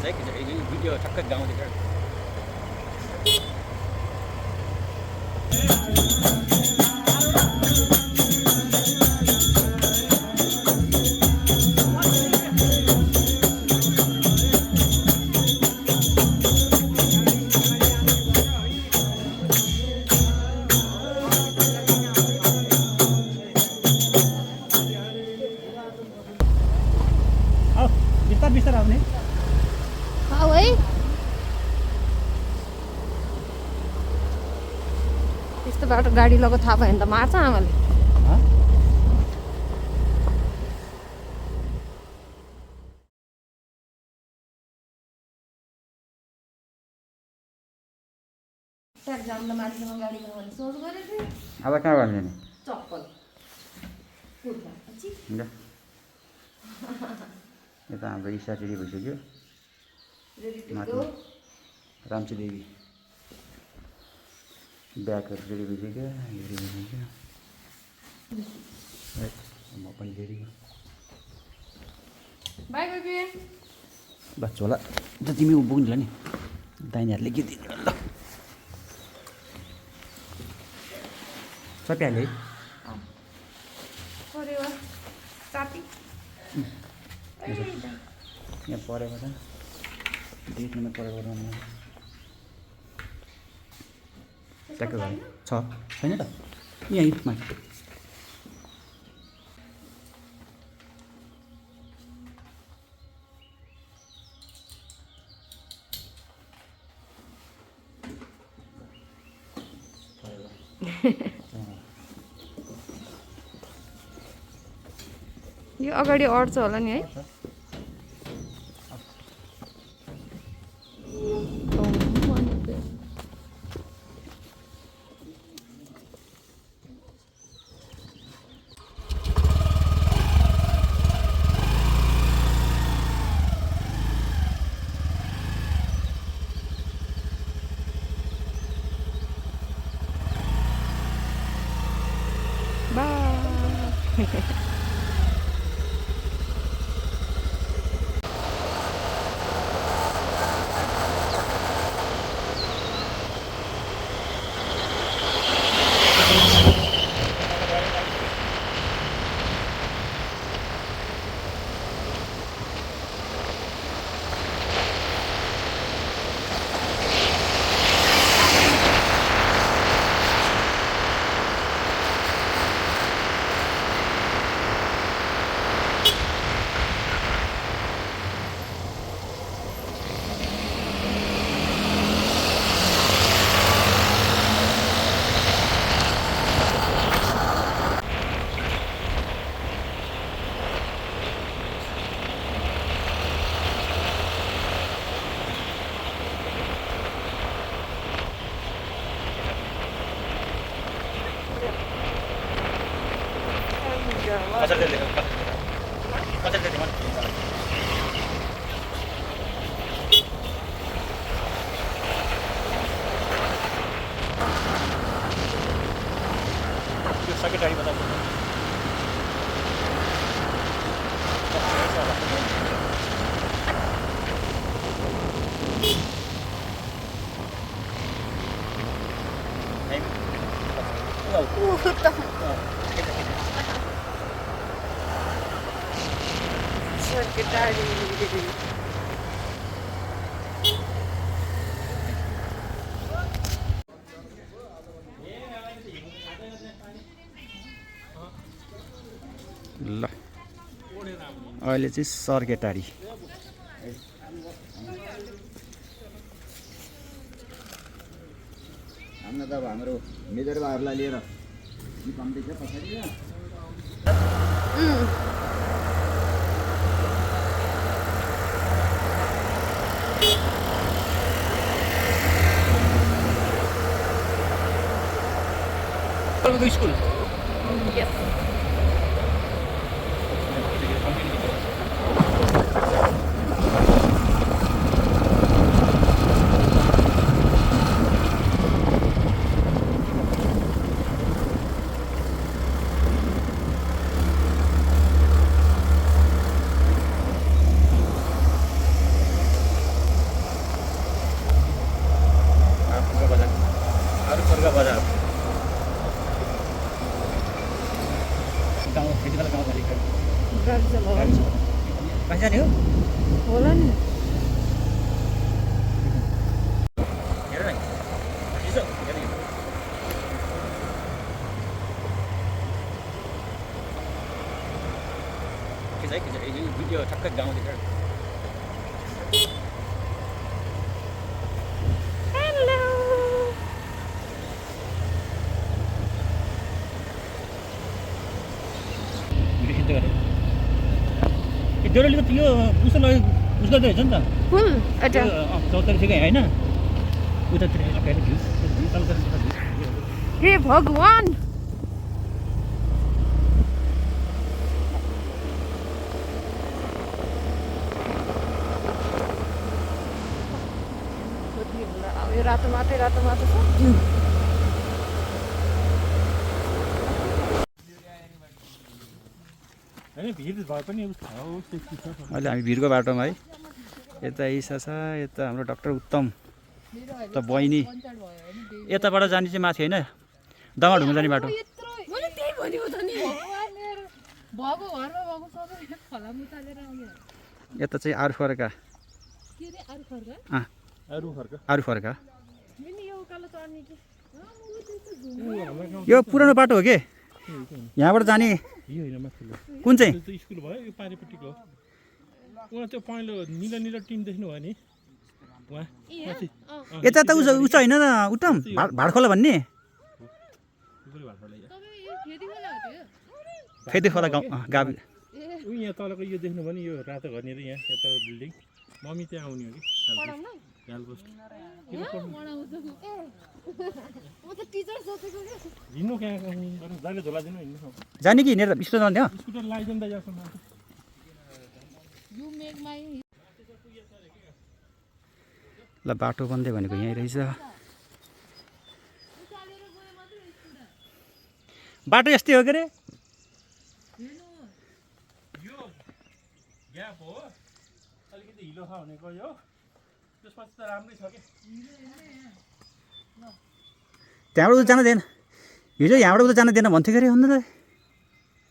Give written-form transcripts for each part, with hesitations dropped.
video ठक्क गाउँदै बिस्तार आउने है त्यस्तो बाटो गाडी लगेको थाहा भयो भने त मार्छ आमाले अब कहाँ गर्ने नि चप्पल यता हाम्रो ईशा रेडी भइसक्यो माथि रामची देवी ब्यागहरू रेडी भइसक्यो रेडी भइसक्यो म पनि रेडी बाई बेबी बस होला त तिमी पुग्नु नि दाहिनेहरूले के दिनु ल सकिहाल्यो है यहाँ परेको छ देख्नुमा परेको ट्याक्कै छ छैन त यहीँ माथि यो अगाडि अड्छ होला नि है सेक्रेटरी बता ल अहिले चाहिँ सर्केटारी हाम्रो त हाम्रो मेजरबाहरूलाई लिएर कम्ती छ पछाडि स्कुल जाने हो होला नि हेर न यसो हेर न के छ यो भिडियो ठक्कै गाउँ देखेर हेलो भिडियो खिच्दै गरेँ ए डेलोले त यो उसो लग्यो उस गर्दै रहेछ नि त कुन एउटा चौतारी ठिकै होइन उतातिर लगाएर भ्यू चौतारी हे भगवान यो रातो माटो छ होइन भिड भए पनि अहिले हामी भिरको बाटोमा है यता ईसा छ यता हाम्रो डाक्टर उत्तम त बहिनी यताबाट जाने चाहिँ माथि होइन दमा ढुङ्गा जाने बाटो मैले त्यही भनेको त नि भएको घरमा भएको सबै फलाम उचालेर आउने यता चाहिँ आरु फर्का के रे अरु खर्का आरु फर्का मिनी यो उकालो चढ्ने कि यो पुरानो बाटो हो के यहाँबाट जाने यो होइन माथिल्लो कुन चाहिँ त्यो स्कुल भयो यो पारिपट्टिको हो उहाँ त्यो पहेँलो निलो निलो टिन देख्नु भयो नि उहाँ माथि यता त उस उस होइन न उत्तम भाडखोला भन्ने फेरि खोला गाउँ गावि ऊ यहाँ तलको यो देख्नु भयो नि यो रातो घर नि यहाँ यता बिल्डिङ मम्मी त्यहाँ आउने हो कि गालपोस्ट हिँड्नु कहाँ जहिले झोला दिनु हिँड्नु जाने कि हिँडेर स्कुल जाने हो स्कुटर लगाइदिनु त यहाँसम्म ल बाटो बन्दै भनेको यहीँ रहेछ बाटो यस्तै हो के अरे यो ग्याप हो अलिकति हिलो छ भनेको यो त्यसपछि त राम्रै छ कि त्यहाँबाट उता जान दिएन हिजो यहाँबाट उता जान दिएन भन्थ्यो कि अरे अन्त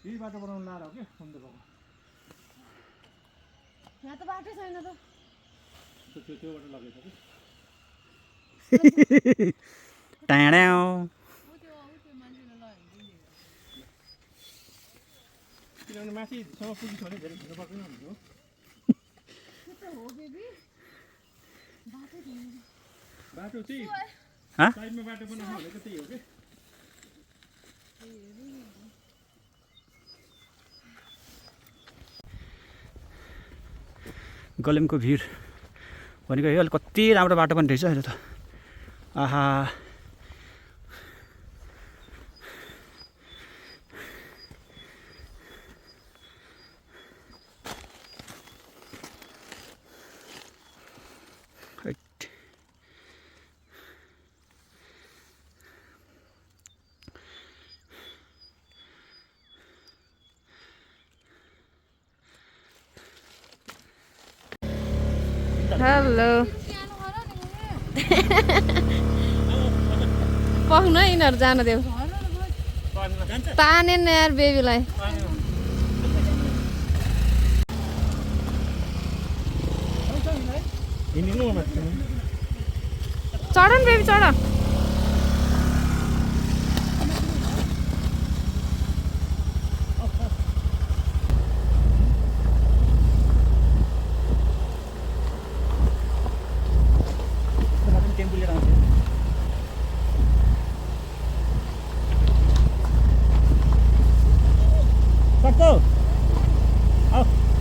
यही बाटो बनाउनु लाएर हो कि अन्त यहाँ त बाटै छैन त त्योबाट लगेछ कि टाँड्याउ किनभने माथिसम्म पुगिछ भने धेरै हिँड्नु पर्दैन भनेको बाटो चाहिँ साइडमा बाटो बनाउनु भनेको त्यही हो कि गलेमको भिड भनेको यो अहिले कति राम्रो बाटो पनि रहेछ अहिले त आहा हेलो पख्न यिनीहरू जान देऊ ताने नि यार बेबीलाई चढ न बेबी चढ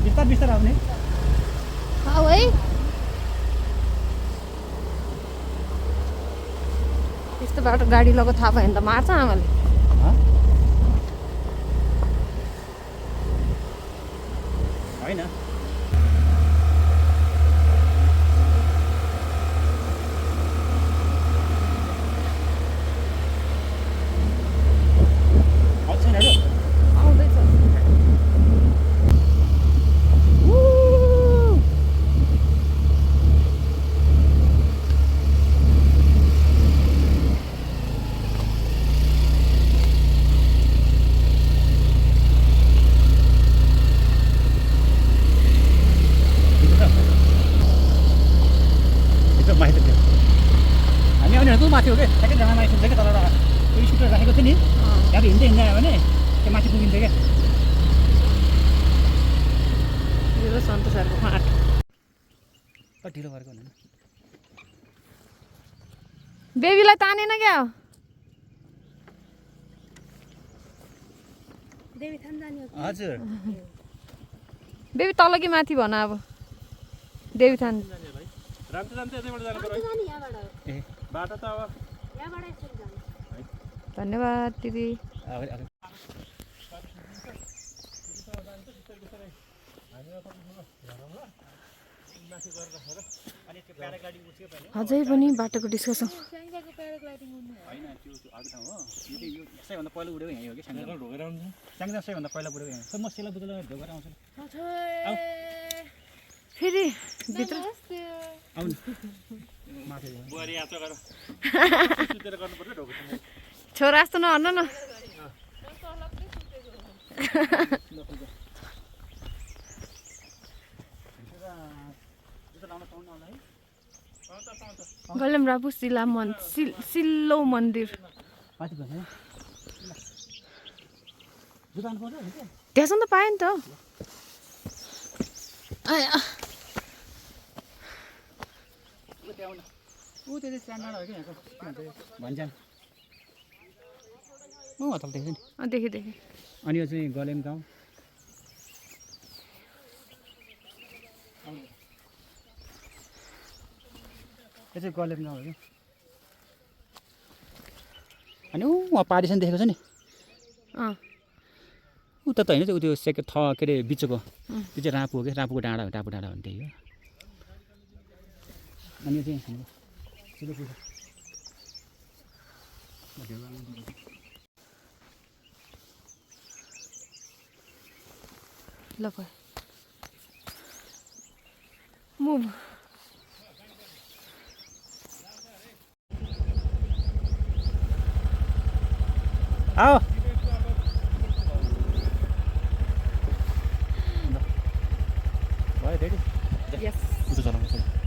बिस्तार बिस्तार आउने हौ है यस्तो बाटो गाडी लगेको थाहा भयो भने त मार्छ आमाले होइन आउँदैछ माथि हो कि ठ्याक्कै जग्गामा आइपुग्छ कि तल त्यो स्कुटर राखेको थियो नि त्यहाँ हिँड्दै हिँड्दै आयो भने त्यो माथि पुगिन्छ क्या यो सन्तोषहरूको फाँट ढिलो गरेको हुँदैन बेबीलाई तानेन क्या हजुर बेबी तल कि माथि भन अब देवीथान राम्रै जान्छ यतैबाट जानु पर्यो ए बाटो त अब धन्यवाद दिदी अझै पनि बाटोको डिस्कसन होइन त्यो अर्को ठाउँ हो यो सबैभन्दा पहिला उडेको यहीँ हो कि स्याङ्जा ढोकेर आउँछ स्याङ्जा सबैभन्दा पहिला उडेको यहीँ म सेला बुझेर ढोकेर आउँछु फेरि भित्र आउनु माथि बुहारी आँचो गरेर सुतेर गर्नुपर्छ ढोको छोरा जस्तो नहर्नु न गलेम रापु शिला सिल्लो मन्दिर माथि भन्नु जुत्ता आउनु पर्छ त्यहाँसम्म त पायो नि त आया ऊ त्यो चाहिँ स्ट्यान्ड हो कि यहाँको भन्छन् म हतल देख्छु नि देखेँ देखेँ अनि यो चाहिँ गलेम गाउँ यो चाहिँ गलेम गाउँ हो कि अनि ऊ वहाँ पारिसन देखेको छ नि अँ उता त होइन त्यो त्यो के अरे बिचको त्यो चाहिँ राँपु हो कि राँपुको डाँडा हो टापु डाँडा हो नि त्यही हो अनि यो चाहिँ ल मुभ आओ भयो रेडी यस उता चलाउँछ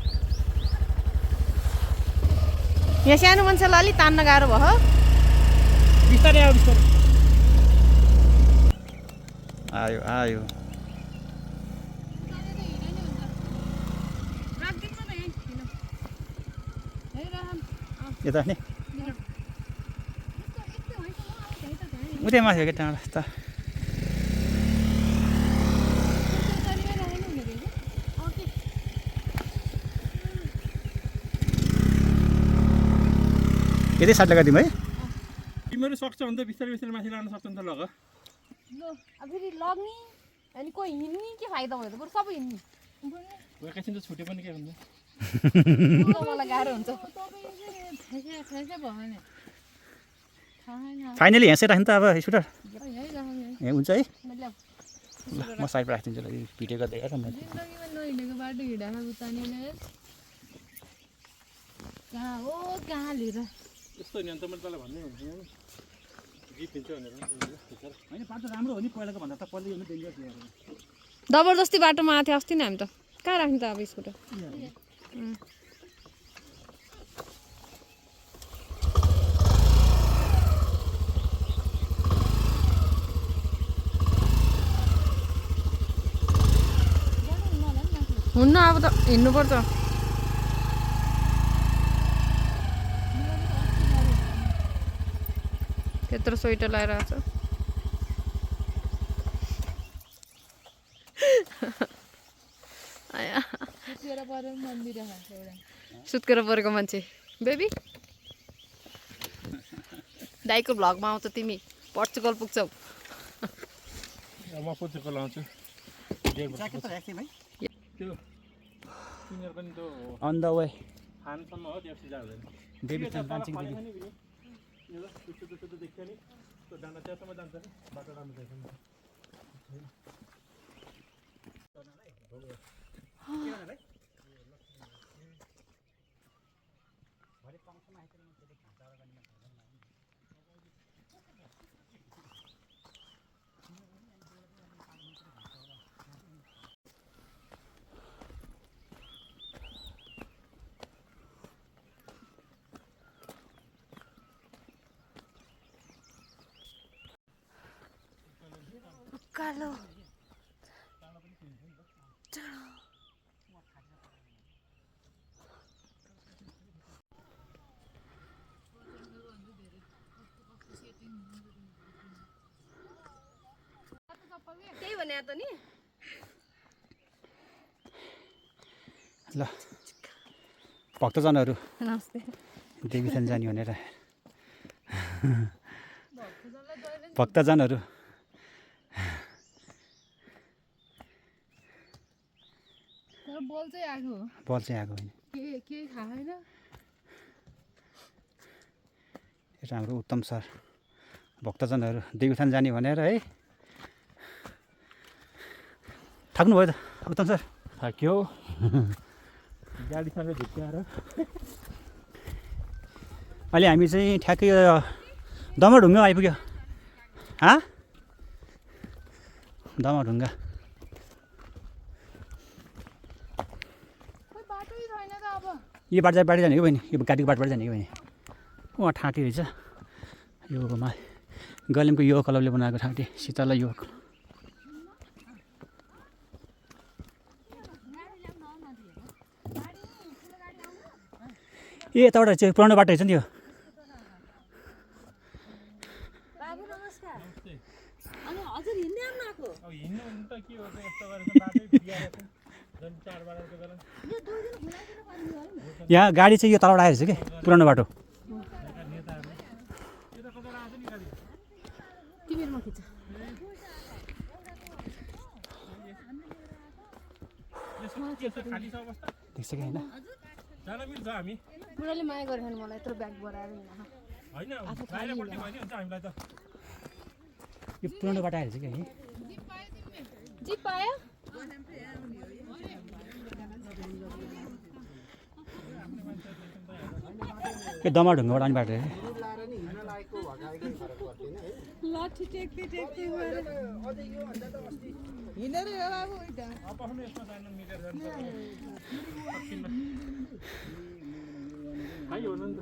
यहाँ सानो मान्छेलाई अलिक तान्न गाह्रो भयो बिस्तारै आयो बिस्तारै आयो आयो यता नि उतै माथि हो कि डाँडा त यतै साइड लगाइदिउँ है तिमीहरू सक्छ भने त बिस्तारै बिस्तारै माथि लान सक्छ नि त लग ल अब फेरि लग्ने अनि कोही हिँड्ने के फाइदा भयो त बरु सबै हिँड्ने एकैछिन त छुट्यो पनि के हुन्छ मलाई गाह्रो हुन्छ फाइनली यहाँ चाहिँ राख्नु त अब स्कुटर ए हुन्छ है ल म साइड राखिदिन्छु ल भिडियो गर्दै हेर म नहिँडेको बाटो हिँडामा उतानेले कहाँ हो कहाँ लिएर यस्तो नि अन्त मैले तँलाई भन्ने हुन्थेँ जिप हिँड्छ भनेर होइन बाटो राम्रो हो नि पहिलाको भन्दा त पहिला यो डेन्जरस भयो जबरजस्ती बाटोमा आएको थियो अस्ति नै हामी त कहाँ राख्ने त अब स्कुटर हुन्न अब त हिँड्नुपर्छ त्यत्रो स्वेटर लगाएर आएको छ सुत्केर परेको मान्छे बेबी दाइको भ्लगमा आउँछ तिमी पर्चुगल पुग्छौ म पुच्चुको लाउँछु ज्याकेट त राख्थेँ भाइ त्यो तिनीहरू पनि त्यो अन द वे फानसम्म हो त्यसपछि जाँदैन बेबी डान्सिङ दिदी त्यस्तो देख्छ नि त्यो डाँडा त्यहाँसम्म जान्छ नि बाटो राम्रो छैन उकालो त्यही भने त नि ल भक्तजनहरू नमस्ते देवीथान जाने भनेर भक्तजनहरू तर बल चाहिँ आएको हो बल चाहिँ आएको होइन के थाहा छैन यो हाम्रो उत्तम सर भक्तजनहरू देवीथान जाने भनेर है थाक्नुभयो त उत्तम सर थाक्यो गाडीसँग झुक्क्याएर अहिले हामी चाहिँ ठ्याक्कै दमरढुङ्गा आइपुग्यो दमरढुङ्गा खोइ बाटै छैन त अब यो बाटो जाने कि बहिनी यो गाडीको बाटोबाट जाने कि बहिनी उहाँ ठाँटी रहेछ योमा गलेमको युवा क्लबले बनाएको ठाँटी शीतला युवा क्लब ए यताबाट चाहिँ पुरानो बाटो रहेछ नि यो बाबु नमस्कार अनि हजुर हिँड्दै आउनु आएको अब हिँड्नु भने त के हो त यस्तो गरेर बाटै बिगारेको झन् चाडबाडको बेला यो 2 दिन खुलाइदिनु पर्ने हो नि यहाँ गाडी चाहिँ यो तलबाट आएको छ कि पुरानो बाटो नेताहरू यो त कता आएको नि गाडी तिमीहरुमा खिच के छ खाली छ अवस्था देख्छ कि होइन जान मिल्छ हामी बुढाले माया गरेन मलाई यत्रो ब्याग बोराएर हिँड्न होइन बाहिरपट्टि भयो नि हुन्छ हामीलाई त यो पुरानो बाटो आएको छ कि है जिप पायो यो दमरढुङ्गाबाट आउने बाटो है लाठी टेक्दै टेक्दै गएर हिँडेर हो बाबु उइटा अब पनि यसमा जान मिलेर जान्छ खाइ हो नि त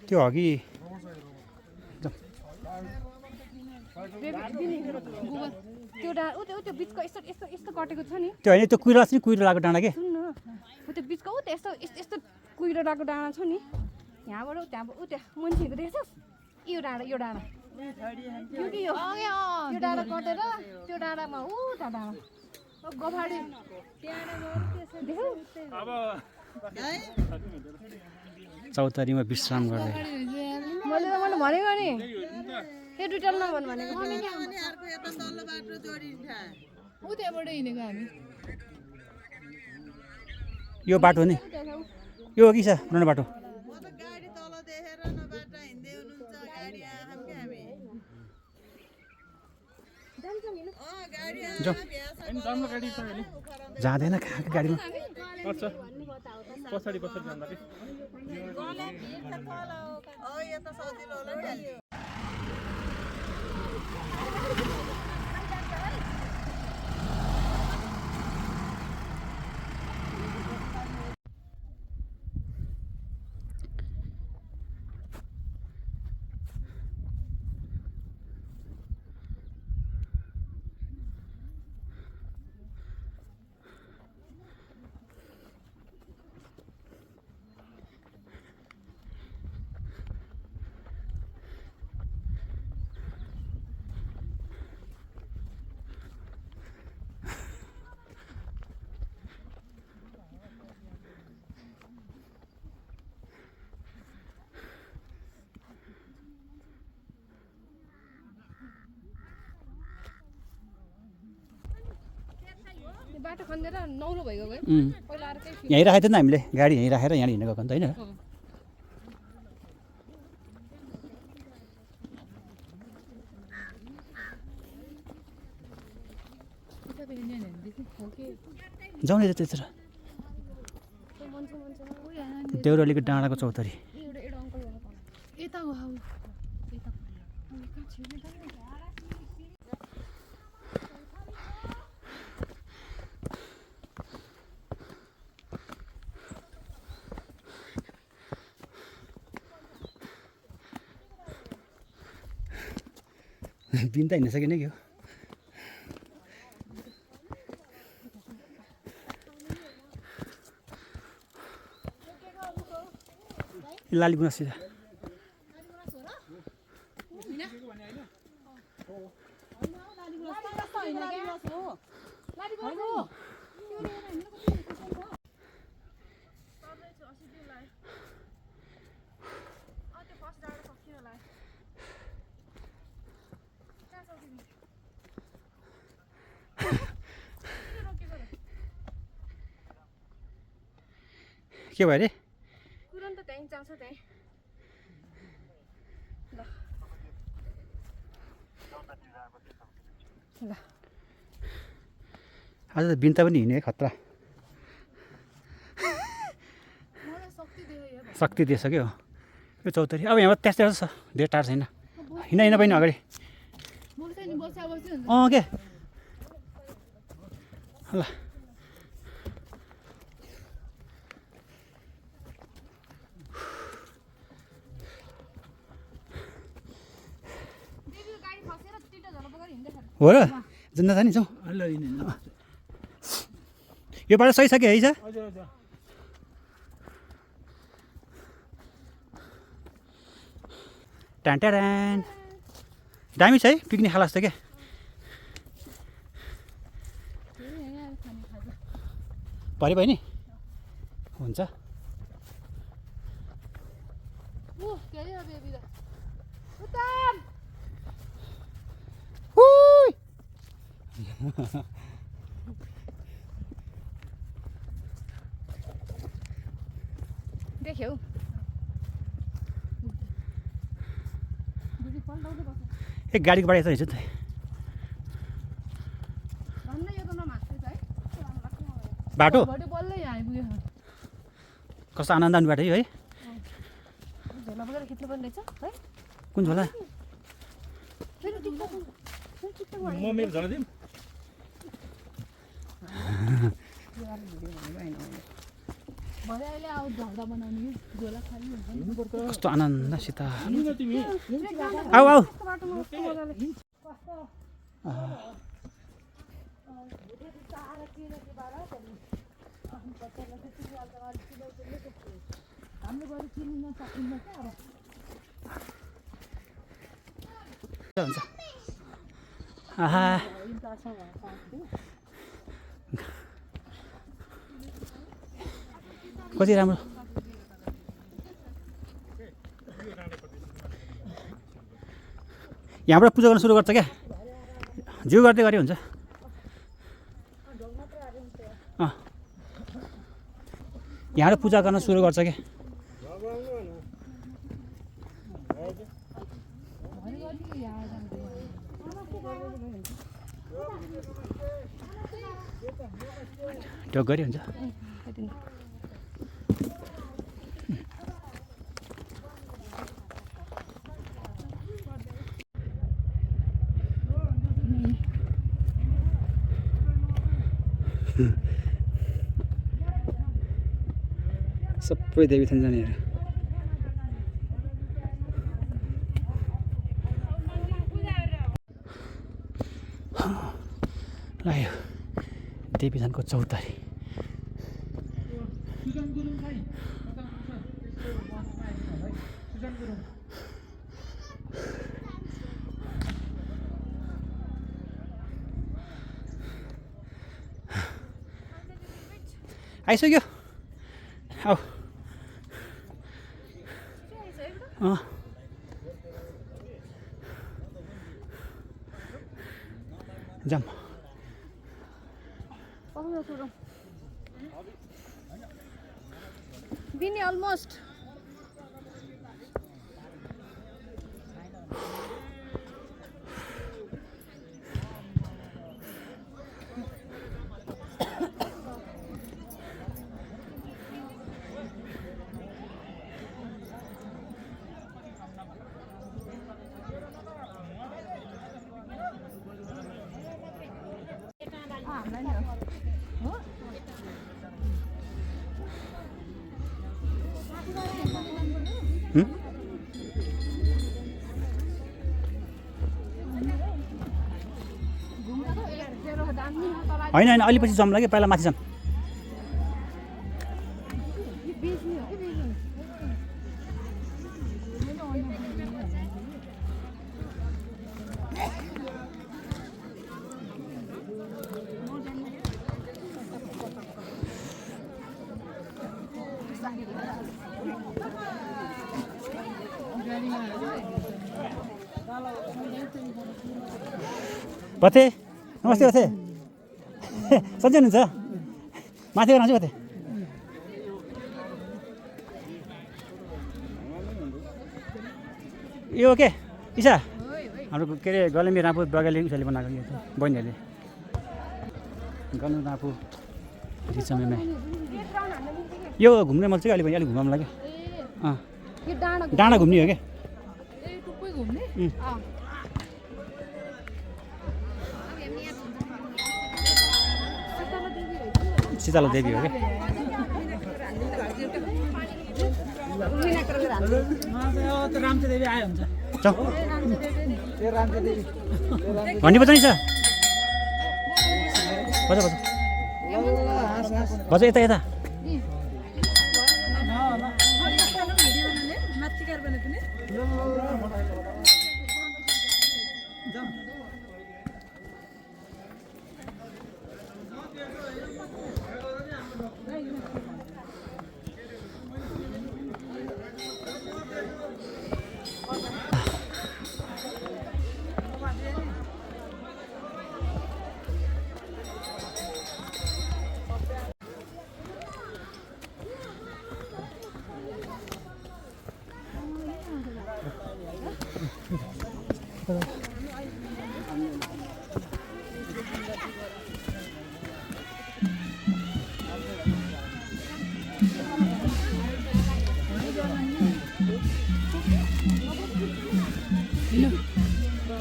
त्यो अघि त्यो त्यो बिचको यस्तो यस्तो यस्तो कटेको छ नि त्यो होइन त्यो कुहिरो छ नि कुहिरो लागेको डाँडा के सुन न त्यो बिचको यस्तो यस्तो कुहिरो लगाएको डाँडा छ नि यहाँबाट त्यहाँबाट त्यहाँ मान्छेको देख्छस् यो डाँडा यो डाँडा यो कि यो डाँडा कटेर त्यो डाँडामा उता डाँडा गफाडी अब चौतारीमा विश्राम गर्दै मैले भनेको नि यो टुटल नभन भनेको ऊ त्यहाँबाट हिँडेको हामी यो बाटो नि यो हो कि छ पुरानो बाटो राम्रो गाडी छ नि जाँदैन कहाँको गाडीमा पर्छ पछाडि पछाडि जाँदा कि बाटो खन्देर नौलो भइगयो गयो पहिला अर्कै यहीँ राखेको थियो नि हामीले गाडी यहीँ राखेर यहाँ हिँडेको हो नि त होइन जाउँ न त्यतिर देउरालीको डाँडाको चौतारी यता हो बिन त हिँड्न सकिने कि हो लाली गुनास सिधा के भयो अरे तुरन्त त्यहीँ जान्छ त्यहीँ ल आज त बिन्ता पनि हिँड्यो है खतरा शक्ति दिइसक्यो यो चौतारी अब यहाँबाट त्यस्तै छ धेरै टाढो छैन हिँड बहिनी अगाडि के ल हो र जान्न त नि जाउँ यो बाटो सही छ कि है छ ट्यान ट्यान दामी छ है पिकनिक खाला जस्तो क्या परे भयो नि हुन्छ देख्यौ एक गाडीको बाटो यता हिजो त बाटो कस्तो आनन्द आउने बाटो है झोला बोकेर खिच्नु पर्ने रहेछ है कुन झोला म मेरो झोला दिउँ कस्तो आनन्दसित तिमी आऊ आऊ हुन्छ आहा कति राम्रो यहाँबाट पूजा गर्न सुरु गर्छ क्या जिउ गर्दै गरे हुन्छ यहाँबाट पूजा गर्न सुरु गर्छ क्या त्यो गरी हुन्छ सबै देवीथान जानेहरू लाग्यो देवीथानको चौतारी आइसक्यो आऊ जाम बिनी अलमोस्ट होइन होइन अलि पछि जम्ला कि पहिला माथि जाऊँ भथे नमस्ते भथे सन्चै हुनुहुन्छ माथि गएर आउँछु भथे यो के इसा हाम्रो के अरे गलेमी राँपु बगाले उसले बनाएको यो बहिनीहरूले गलेमी राँपु समयमा यो घुम्ने मन चाहिँ अलिक अलिक घुमाउनु लाग्यो डाँडा घुम्ने हो क्या शीतला देवी हो क्या भन्ने पर्छ नि सर बजा बजा बजा यता यता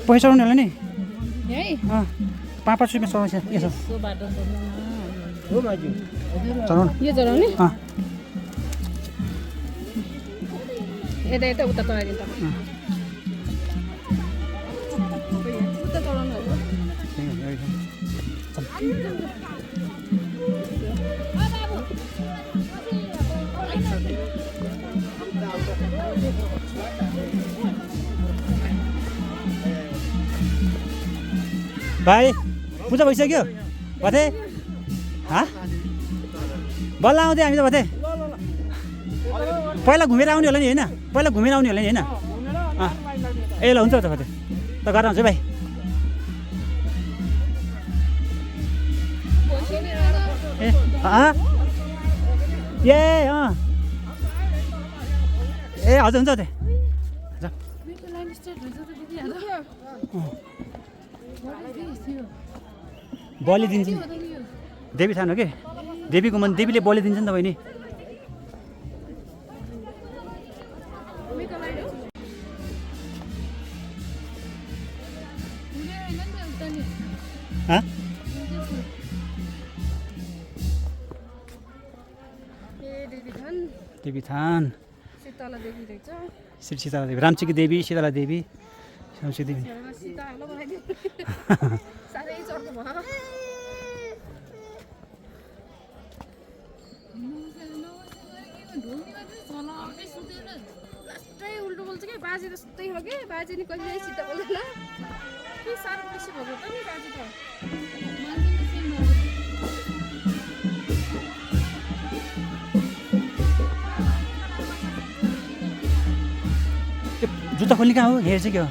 पैसा चढाउने होला नि 5-5 रुपियाँ चढाउँछ यसो चढाउनु यो चढाउने यता यता उता चढाइदिन्छ उता चढाउनु भाइ पूजा भइसक्यो भथे बल्ल आउँदै हामी त भथे पहिला घुमेर आउने होला नि होइन पहिला घुमेर आउने होला नि होइन ए ल हुन्छ त भथे त गरेर आउँछु भाइ ए हजुर हुन्छ त बलि दिन्छ देवी थान हो कि देवीको मन देवीले बलि दिन्छ नि त बहिनी देवी थान शीतला देवी रहेछ श्री शीतला देवी रामचीकी देवी शीतला देवी श्यामची देवी साह्रै चर्को भयो लास्टै उल्टो बोल्छ कि बाजे त सुत्तै हो कि बाजे नि कहिले सिधा बोल्दैन के साह्रो बेसी भएको त नि बाजे त जुत्ता खोल्ने कहाँ हो हेर चाहिँ के हो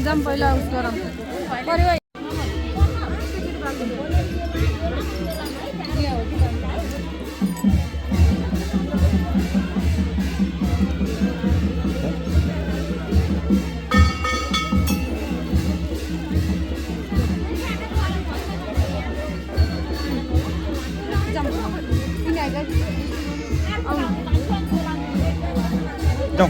जाम पहिला उस गरम पर्यो जाउँ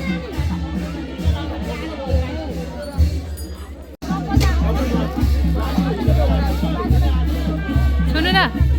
सुन्नु न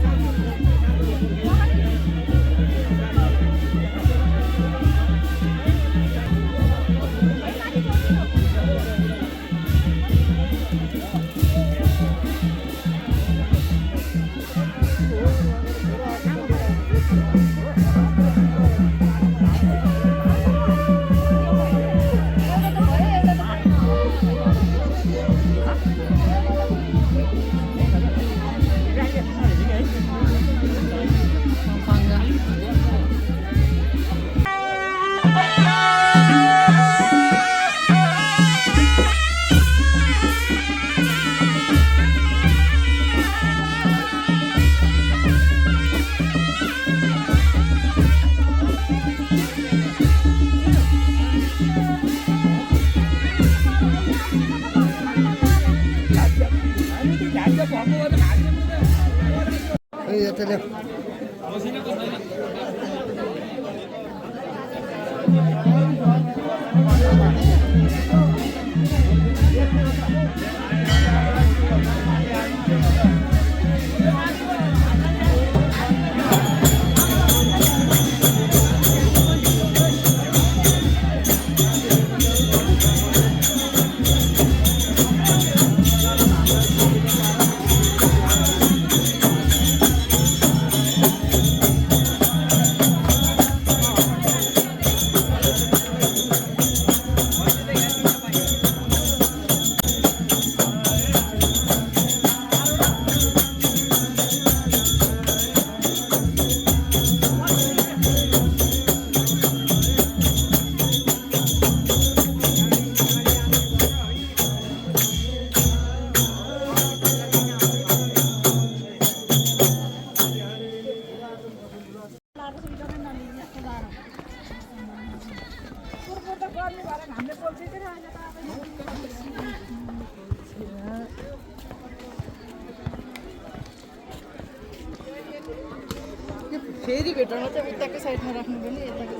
फेरि भेट्न चाहिँ उताकै साइडमा राख्नु पनि यताकै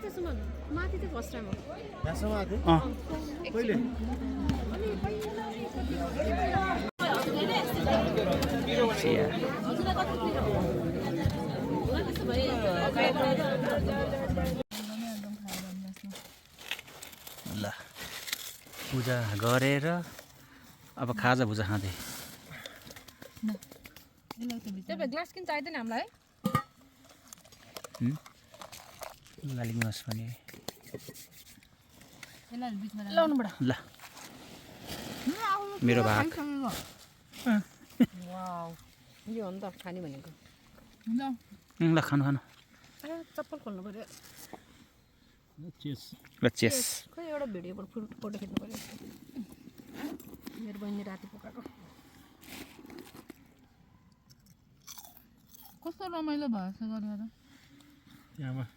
साइडमा माथि चाहिँ फर्स्ट टाइम हो कहिले ल पूजा गरेर अब खाजा भुजा खाँदै ग्लास किन चाहिँदैन हामीलाई लालिङ मास पनि लाउनुबाट ल मेरो भाग यो हो नि त खाने भनेको ल खानु खानु चप्पल खोल्नु पर्यो ल चेस खोइ एउटा भिडियोबाट फोटो खिच्नु पर्यो मेरो बहिनी राति पकाएको कस्तो रमाइलो भएछ गरेर त्यहाँ अब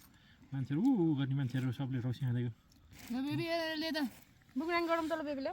मान्छेहरू गर्ने मान्छेहरू सबले रौसी खाँदैको बेबी ले त बुकराङ गरौँ त ल बेबीले